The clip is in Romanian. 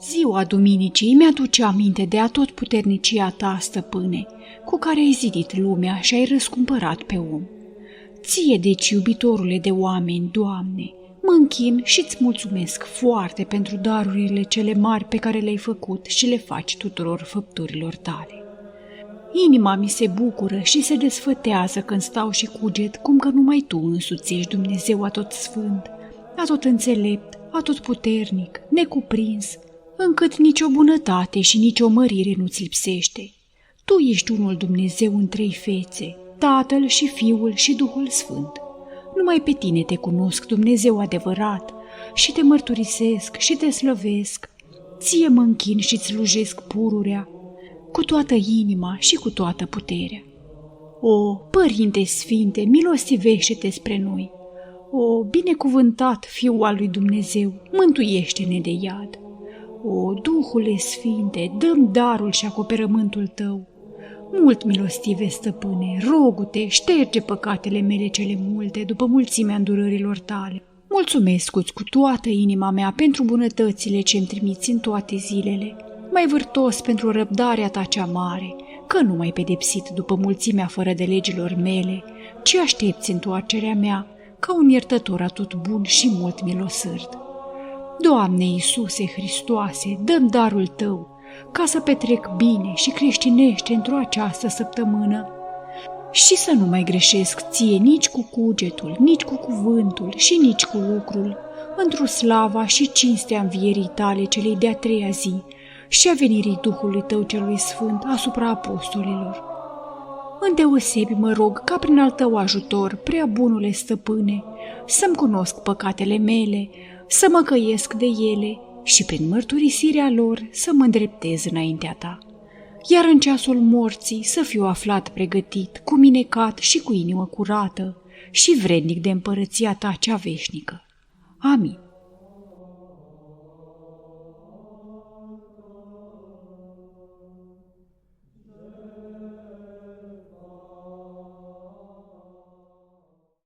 Ziua duminicii mi-aduce aminte de atotputernicia ta, stăpâne, cu care ai zidit lumea și ai răscumpărat pe om. Ție, deci, iubitorule de oameni, Doamne, mă închin și îți mulțumesc foarte pentru darurile cele mari pe care le-ai făcut și le faci tuturor făpturilor tale. Inima mi se bucură și se desfătează când stau și cuget cum că numai Tu însuți ești Dumnezeu atotSfânt, atotînțelept, atotputernic, necuprins, încât nicio bunătate și nicio mărire nu-ți lipsește. Tu ești unul Dumnezeu în trei fețe, Tatăl și Fiul și Duhul Sfânt. Numai pe Tine te cunosc, Dumnezeu adevărat, și te mărturisesc și te slăvesc. Ție mă închin și-ți slujesc pururea, cu toată inima și cu toată puterea. O, Părinte Sfinte, milostivește-te spre noi! O, binecuvântat Fiul al lui Dumnezeu, mântuiește-ne de iad! O, Duhule Sfinte, dă-mi darul și acoperământul Tău! Mult milostive, stăpâne, rogu-te, șterge păcatele mele cele multe după mulțimea îndurărilor Tale. Mulțumesc-ți cu toată inima mea pentru bunătățile ce-mi trimiți în toate zilele, mai vârtos pentru răbdarea Ta cea mare, că nu m-ai pedepsit după mulțimea fără de legilor mele, ci aștepți întoarcerea mea ca un iertător atot bun și mult milosârd. Doamne Iisuse Hristoase, dă-mi darul Tău, ca să petrec bine și creștinește într-o această săptămână și să nu mai greșesc Ție nici cu cugetul, nici cu cuvântul și nici cu lucrul, într-o slava și cinstea învierii Tale celei de-a treia zi și a venirii Duhului Tău celui Sfânt asupra apostolilor. Îndeosebi mă rog ca prin al Tău ajutor, prea bunule stăpâne, să-mi cunosc păcatele mele, să mă căiesc de ele și prin mărturisirea lor să mă îndreptez înaintea Ta, iar în ceasul morții să fiu aflat pregătit, cuminecat și cu inimă curată și vrednic de împărăția Ta cea veșnică. Amin.